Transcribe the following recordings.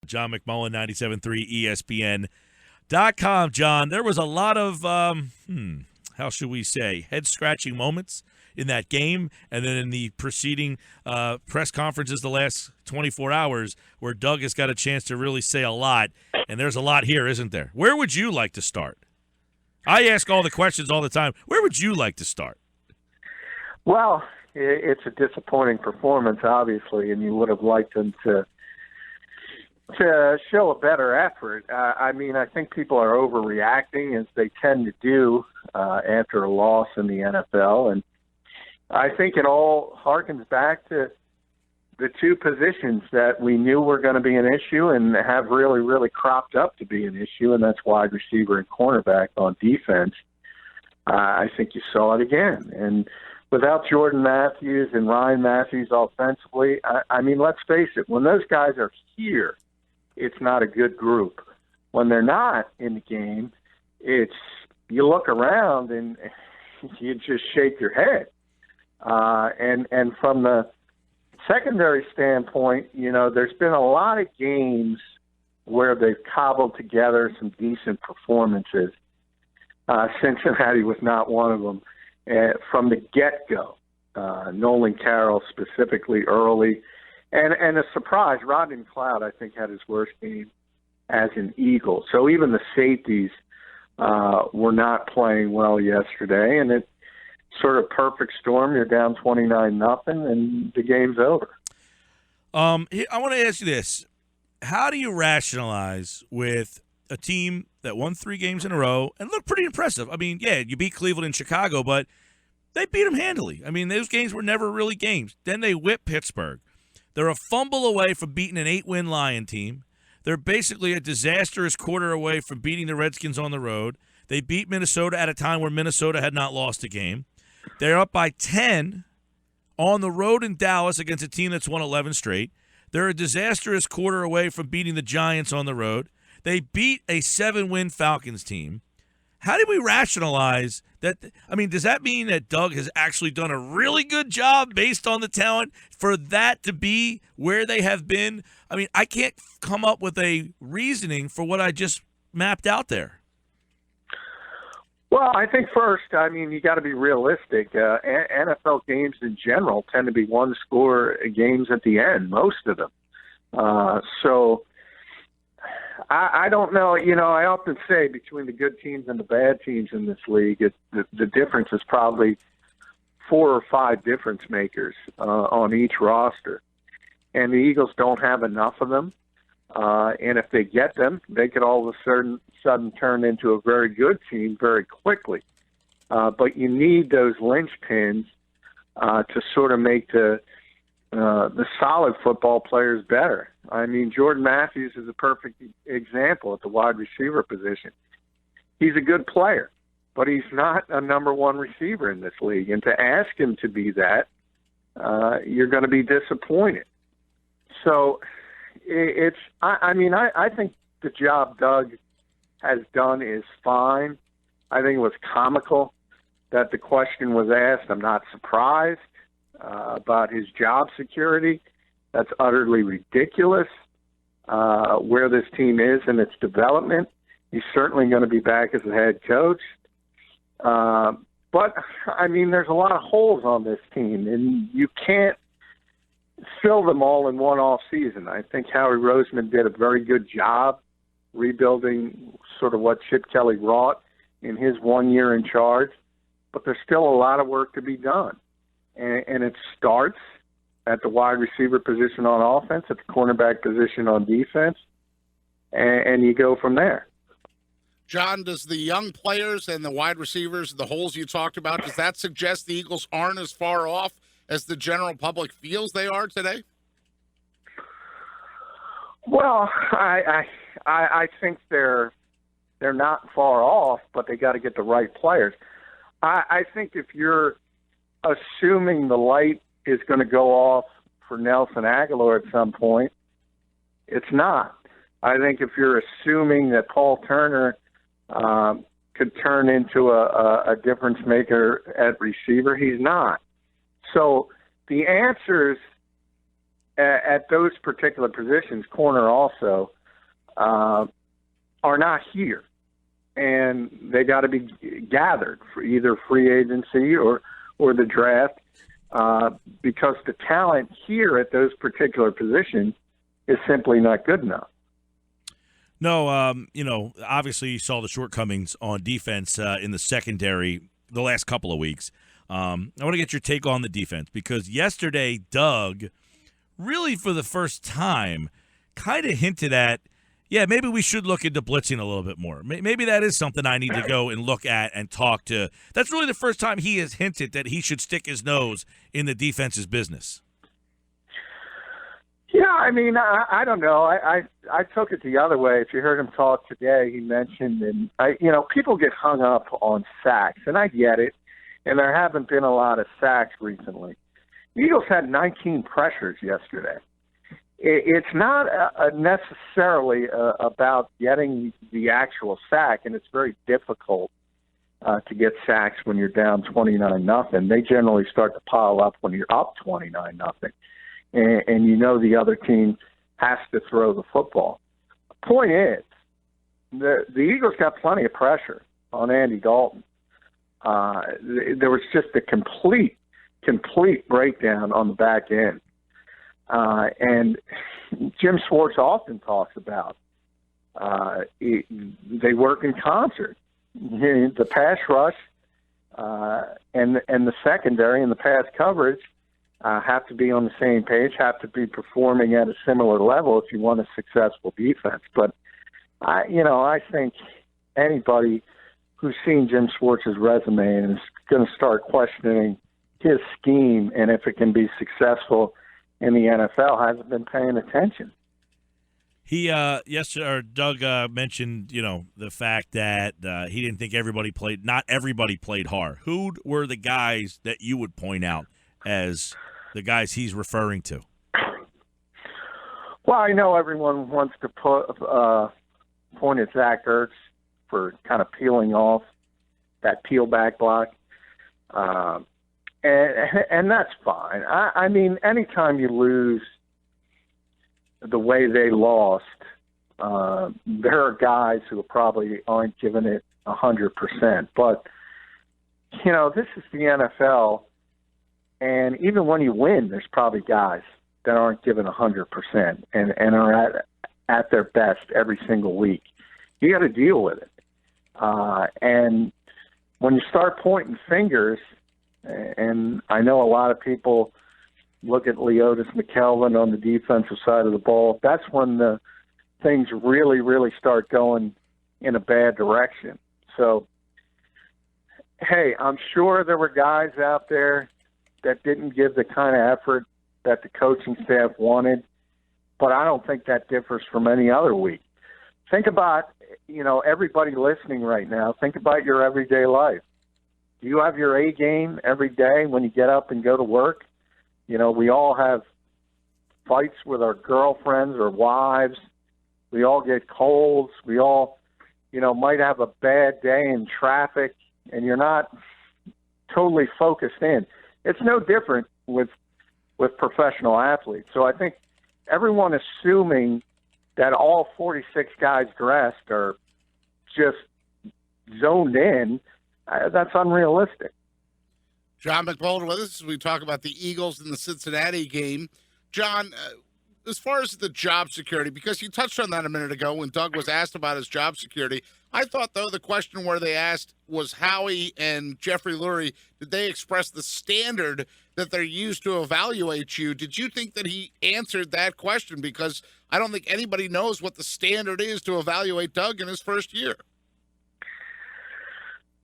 John McMullen, 97.3 ESPN.com. John, there was a lot of, how should we say, head-scratching moments in that game, and then in the preceding press conferences the last 24 hours where Doug has got a chance to really say a lot, and there's a lot here, isn't there? Where would you like to start? I ask all the questions all the time. Where would you like to start? Well, it's a disappointing performance, obviously, and you would have liked them to show a better effort. I think people are overreacting, as they tend to do after a loss in the NFL, and I think it all harkens back to the two positions that we knew were going to be an issue and have really, really cropped up to be an issue, and that's wide receiver and cornerback on defense. I think you saw it again. And without Jordan Matthews and Ryan Matthews offensively, let's face it, when those guys are here, it's not a good group. When they're not in the game, you look around and you just shake your head. And from the secondary standpoint, there's been a lot of games where they've cobbled together some decent performances. Cincinnati was not one of them from the get-go. Nolan Carroll specifically early. And a surprise, Rodney McLeod, I think, had his worst game as an Eagle. So even the safeties were not playing well yesterday, and it sort of perfect storm. You're down 29-0, and the game's over. I want to ask you this. How do you rationalize with a team that won 3 games in a row and looked pretty impressive? I mean, yeah, you beat Cleveland and Chicago, but they beat them handily. I mean, those games were never really games. Then they whipped Pittsburgh. They're a fumble away from beating an 8-win Lion team. They're basically a disastrous quarter away from beating the Redskins on the road. They beat Minnesota at a time where Minnesota had not lost a game. They're up by 10 on the road in Dallas against a team that's won 11 straight. They're a disastrous quarter away from beating the Giants on the road. They beat a 7-win Falcons team. How do we rationalize that? I mean, does that mean that Doug has actually done a really good job based on the talent for that to be where they have been? I mean, I can't come up with a reasoning for what I just mapped out there. Well, I think first, you got to be realistic. NFL games in general tend to be one-score games at the end, most of them. So I don't know. I often say between the good teams and the bad teams in this league, the difference is probably 4 or 5 difference makers on each roster. And the Eagles don't have enough of them. And if they get them, they could all of a sudden turn into a very good team very quickly. But you need those linchpins to sort of make the solid football players better. I mean, Jordan Matthews is a perfect example at the wide receiver position. He's a good player, but he's not a number one receiver in this league. And to ask him to be that, you're going to be disappointed. So I think the job Doug has done is fine. I think it was comical that the question was asked. I'm not surprised about his job security. That's utterly ridiculous where this team is in its development. He's certainly going to be back as a head coach. But, there's a lot of holes on this team, and you can't fill them all in one off season. I think Howie Roseman did a very good job rebuilding sort of what Chip Kelly wrought in his 1 year in charge, but there's still a lot of work to be done. And it starts at the wide receiver position on offense, at the cornerback position on defense, and you go from there. John, does the young players and the wide receivers, the holes you talked about, does that suggest the Eagles aren't as far off as the general public feels they are today? Well, I think they're not far off, but they got to get the right players. I think if you're assuming the light is going to go off for Nelson Aguilar at some point, it's not. I think if you're assuming that Paul Turner could turn into a difference maker at receiver, he's not. So the answers at those particular positions, corner also, are not here, and they got to be gathered for either free agency or the draft, because the talent here at those particular positions is simply not good enough. No, obviously you saw the shortcomings on defense in the secondary the last couple of weeks. I want to get your take on the defense, because yesterday Doug, really for the first time, kind of hinted at, maybe we should look into blitzing a little bit more. Maybe that is something I need to go and look at and talk to. That's really the first time he has hinted that he should stick his nose in the defense's business. Yeah, I mean, I don't know. I took it the other way. If you heard him talk today, he mentioned, and people get hung up on sacks, and I get it. And there haven't been a lot of sacks recently. The Eagles had 19 pressures yesterday. It's not necessarily about getting the actual sack, and it's very difficult to get sacks when you're down 29-0. They generally start to pile up when you're up 29-0. And the other team has to throw the football. The point is, the Eagles got plenty of pressure on Andy Dalton. There was just a complete breakdown on the back end. And Jim Schwartz often talks about they work in concert. The pass rush and the secondary and the pass coverage have to be on the same page, have to be performing at a similar level if you want a successful defense. But I think anybody who's seen Jim Schwartz's resume and is going to start questioning his scheme and if it can be successful in the NFL hasn't been paying attention. He Doug mentioned, the fact that he didn't think not everybody played hard. Who were the guys that you would point out as the guys he's referring to? Well, I know everyone wants to point at Zach Ertz for kind of peeling off that peel back block. And that's fine. I mean, anytime you lose the way they lost, there are guys who probably aren't giving it 100%. But, this is the NFL, and even when you win, there's probably guys that aren't giving 100% and are at their best every single week. You got to deal with it. And when you start pointing fingers, and I know a lot of people look at Leotis McKelvin on the defensive side of the ball, that's when the things really, really start going in a bad direction. So, hey, I'm sure there were guys out there that didn't give the kind of effort that the coaching staff wanted, but I don't think that differs from any other week. Think about, everybody listening right now, think about your everyday life. Do you have your A game every day when you get up and go to work? We all have fights with our girlfriends or wives. We all get colds. We all, might have a bad day in traffic, and you're not totally focused in. It's no different with professional athletes. So I think everyone assuming that all 46 guys dressed are just zoned in, that's unrealistic. John McMullen with us as we talk about the Eagles in the Cincinnati game. John, as far as the job security, because you touched on that a minute ago when Doug was asked about his job security, I thought, though, the question where they asked was Howie and Jeffrey Lurie, did they express the standard that they're used to evaluate you? Did you think that he answered that question? Because I don't think anybody knows what the standard is to evaluate Doug in his first year.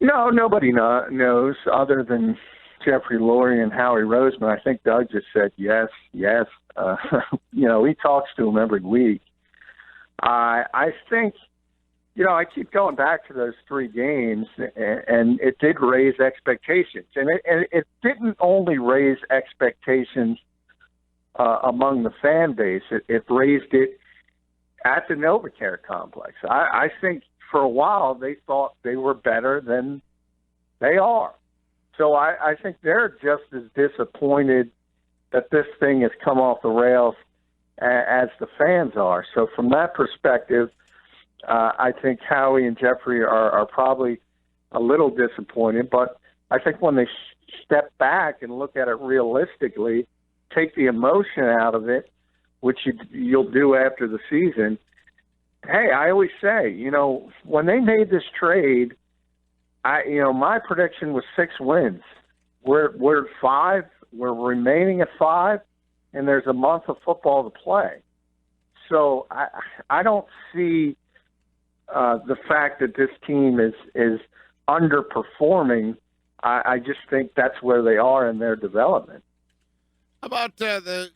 No, nobody knows other than Jeffrey Lurie and Howie Roseman. I think Doug just said yes. He talks to him every week. I think, I keep going back to those three games, and it did raise expectations. And it didn't only raise expectations among the fan base. It raised it at the NovaCare complex. I think for a while they thought they were better than they are. So I think they're just as disappointed that this thing has come off the rails as the fans are. So from that perspective, I think Howie and Jeffrey are probably a little disappointed, but I think when they step back and look at it realistically, take the emotion out of it, which you'll do after the season. Hey, I always say, when they made this trade, my prediction was 6 wins. We're at 5. We're remaining at 5, and there's a month of football to play. So I don't see the fact that this team is underperforming. I just think that's where they are in their development. How about the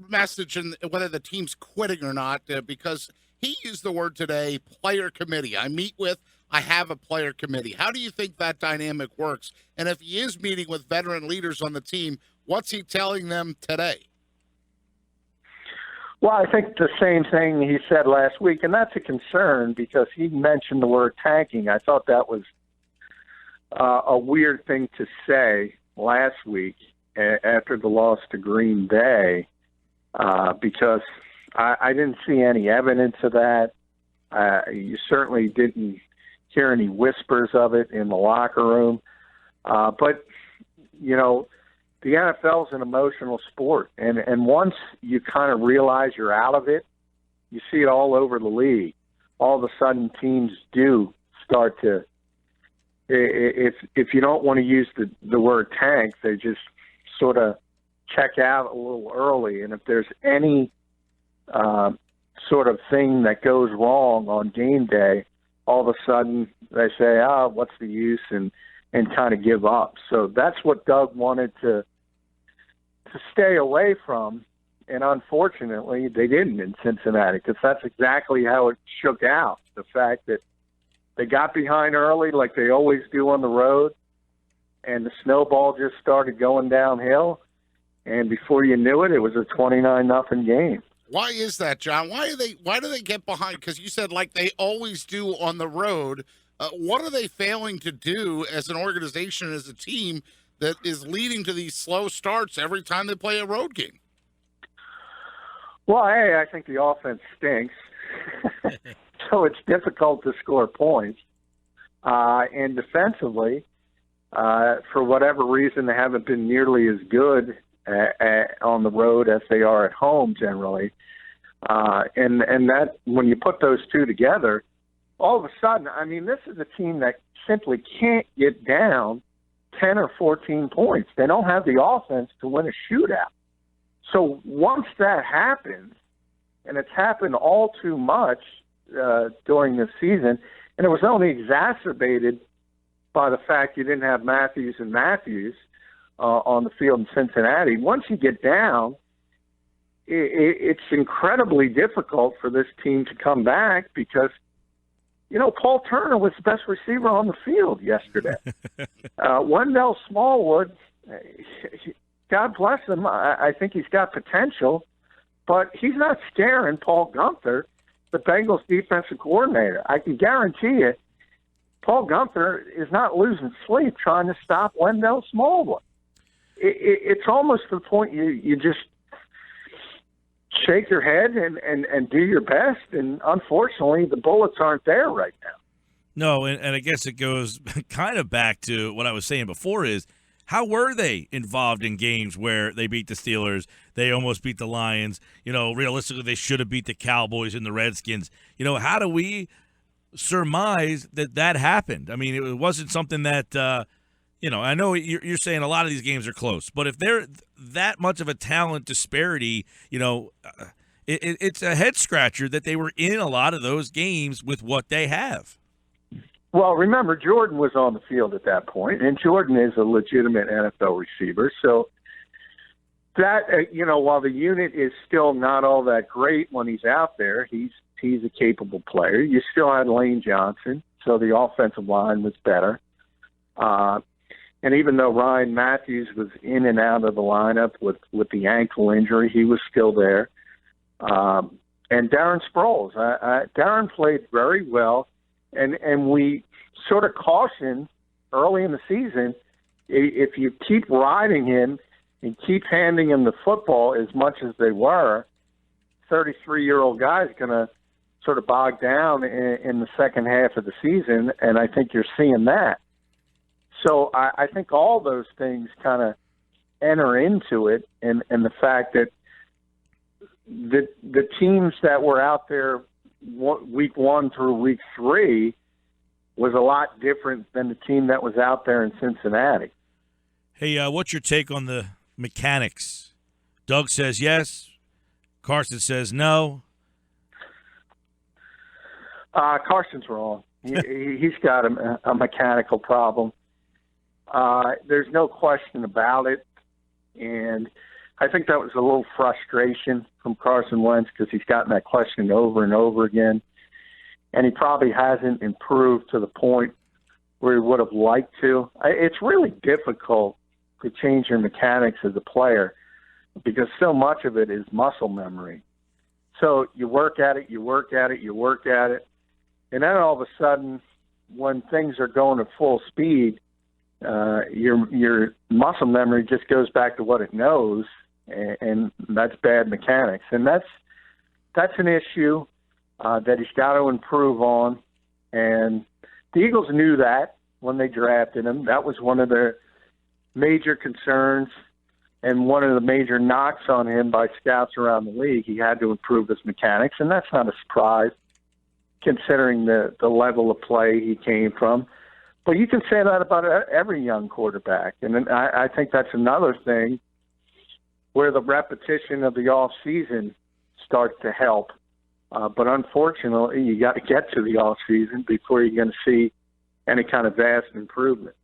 message and whether the team's quitting or not? Because he used the word today, player committee. I have a player committee. How do you think that dynamic works? And if he is meeting with veteran leaders on the team, what's he telling them today? Well, I think the same thing he said last week, and that's a concern because he mentioned the word tanking. I thought that was a weird thing to say last week after the loss to Green Bay because I didn't see any evidence of that. You certainly didn't hear any whispers of it in the locker room. But, the NFL is an emotional sport. And once you kind of realize you're out of it, you see it all over the league. All of a sudden teams do start to, if you don't want to use the word tank, they just sort of check out a little early. And if there's any sort of thing that goes wrong on game day, all of a sudden they say, what's the use, and kind of give up. So that's what Doug wanted to stay away from, and unfortunately they didn't in Cincinnati, because that's exactly how it shook out. The fact that they got behind early like they always do on the road, and the snowball just started going downhill, and before you knew it, it was a 29-0 game. Why is that, John? Why do they get behind? Because you said like they always do on the road. What are they failing to do as an organization, as a team, that is leading to these slow starts every time they play a road game? Well, I think the offense stinks, so it's difficult to score points. And defensively, for whatever reason, they haven't been nearly as good on the road as they are at home generally. And that, when you put those two together, all of a sudden, this is a team that simply can't get down 10 or 14 points. They don't have the offense to win a shootout. So once that happens, and it's happened all too much during this season, and it was only exacerbated by the fact you didn't have Matthews and Matthews on the field in Cincinnati. Once you get down, it's incredibly difficult for this team to come back because, Paul Turner was the best receiver on the field yesterday. Wendell Smallwood, God bless him, I think he's got potential, but he's not scaring Paul Gunther, the Bengals defensive coordinator. I can guarantee you, Paul Gunther is not losing sleep trying to stop Wendell Smallwood. It's almost to the point you just shake your head and do your best, and unfortunately the bullets aren't there right now. No, and I guess it goes kind of back to what I was saying before is, how were they involved in games where they beat the Steelers, they almost beat the Lions, realistically they should have beat the Cowboys and the Redskins. How do we surmise that happened? It wasn't something that, I know you're saying a lot of these games are close, but if they're that much of a talent disparity, it's a head scratcher that they were in a lot of those games with what they have. Well, remember, Jordan was on the field at that point, and Jordan is a legitimate NFL receiver. So that, while the unit is still not all that great when he's out there, he's a capable player. You still had Lane Johnson, so the offensive line was better. And even though Ryan Matthews was in and out of the lineup with the ankle injury, he was still there. And Darren Sproles, Darren played very well. And we sort of cautioned early in the season, if you keep riding him and keep handing him the football as much as they were, 33-year-old guy's going to sort of bogged down in the second half of the season, and I think you're seeing that. So I think all those things kind of enter into it, and the fact that the teams that were out there week 1 through week 3 was a lot different than the team that was out there in Cincinnati. Hey, what's your take on the mechanics? Doug says yes. Carson says no. Carson's wrong. He's got a mechanical problem. There's no question about it. And I think that was a little frustration from Carson Wentz because he's gotten that question over and over again. And he probably hasn't improved to the point where he would have liked to. It's really difficult to change your mechanics as a player because so much of it is muscle memory. So you work at it, you work at it, you work at it. And then all of a sudden, when things are going at full speed, your muscle memory just goes back to what it knows, and that's bad mechanics. And that's an issue that he's got to improve on. And the Eagles knew that when they drafted him. That was one of their major concerns and one of the major knocks on him by scouts around the league. He had to improve his mechanics, and that's not a surprise considering the level of play he came from. But you can say that about every young quarterback. And I think that's another thing where the repetition of the off season starts to help. But unfortunately, you got to get to the off season before you're going to see any kind of vast improvement.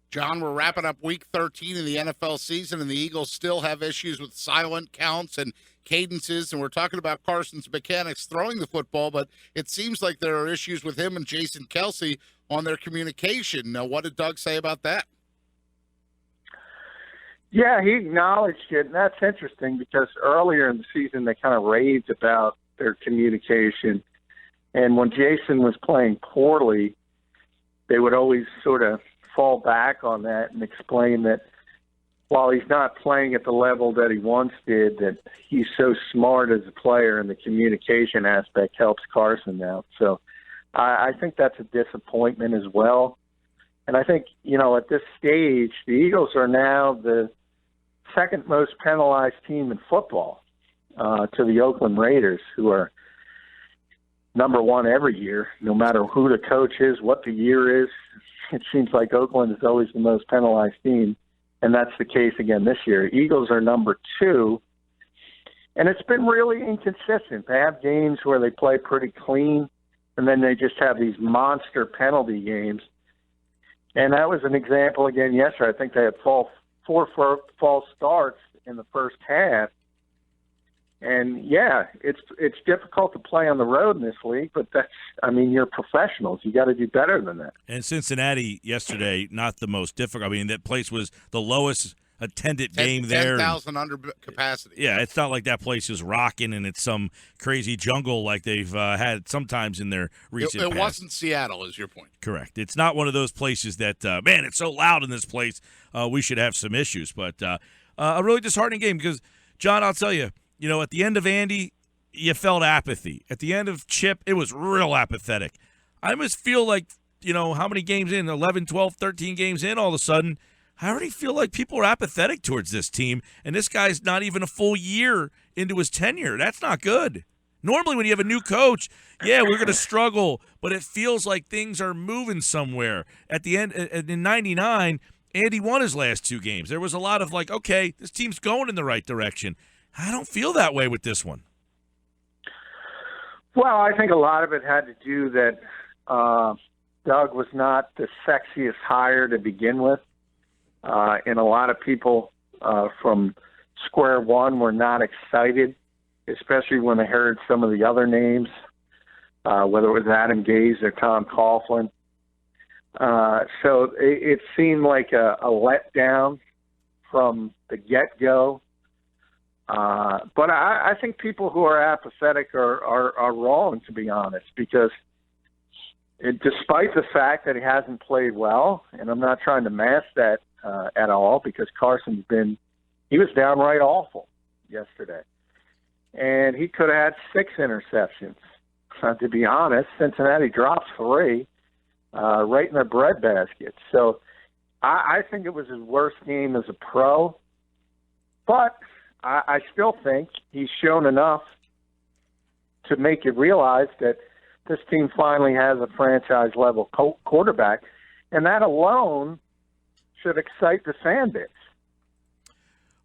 John, we're wrapping up week 13 of the NFL season, and the Eagles still have issues with silent counts and cadences, and we're talking about Carson's mechanics throwing the football, but it seems like there are issues with him and Jason Kelsey on their communication. Now, what did Doug say about that? Yeah, he acknowledged it, and that's interesting because earlier in the season they kind of raved about their communication, and when Jason was playing poorly, they would always sort of fall back on that and explain that while he's not playing at the level that he once did, that he's so smart as a player and the communication aspect helps Carson now. So I think that's a disappointment as well. And I think, at this stage, the Eagles are now the second most penalized team in football to the Oakland Raiders, who are number one every year, no matter who the coach is, what the year is. It seems like Oakland is always the most penalized team, and that's the case again this year. Eagles are number 2, and it's been really inconsistent. They have games where they play pretty clean, and then they just have these monster penalty games. And that was an example again yesterday. I think they had four false starts in the first half. And, yeah, it's difficult to play on the road in this league, but you're professionals. You got to do better than that. And Cincinnati yesterday, not the most difficult. I mean, that place was the lowest attended game there. 10,000 under capacity. Yeah, it's not like that place is rocking and it's some crazy jungle like they've had sometimes in their recent past. It wasn't Seattle, is your point. Correct. It's not one of those places that, man, it's so loud in this place, we should have some issues. But a really disheartening game because, John, I'll tell you, at the end of Andy, you felt apathy. At the end of Chip, it was real apathetic. I almost feel like, how many games in, 11, 12, 13 games in, all of a sudden, I already feel like people are apathetic towards this team, and this guy's not even a full year into his tenure. That's not good. Normally when you have a new coach, yeah, we're going to struggle, but it feels like things are moving somewhere. At the end, in 99, Andy won his last 2 games. There was a lot of like, okay, this team's going in the right direction. I don't feel that way with this one. Well, I think a lot of it had to do that Doug was not the sexiest hire to begin with. And a lot of people from square one were not excited, especially when they heard some of the other names, whether it was Adam Gase or Tom Coughlin. So it seemed like a letdown from the get-go. But I think people who are apathetic are wrong, to be honest, because despite the fact that he hasn't played well, and I'm not trying to mask that at all, because he was downright awful yesterday. And he could have had 6 interceptions. to be honest. Cincinnati drops 3 right in their breadbasket. So I think it was his worst game as a pro. But I still think he's shown enough to make you realize that this team finally has a franchise-level quarterback, and that alone should excite the fan base.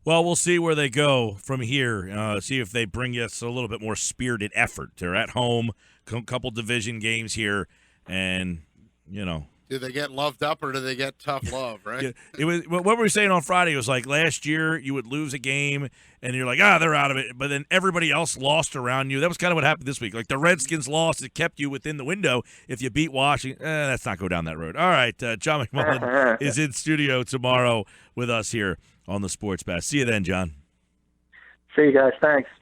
Well, we'll see where they go from here. See if they bring us a little bit more spirited effort. They're at home, couple division games here, and, you know. Do they get loved up or do they get tough love, right? Yeah, it was what we were saying on Friday. It was like last year you would lose a game and you're like, they're out of it. But then everybody else lost around you. That was kind of what happened this week. Like the Redskins lost. It kept you within the window. If you beat Washington, let's not go down that road. All right, John McMullen is in studio tomorrow with us here on the Sports Bash. See you then, John. See you guys. Thanks.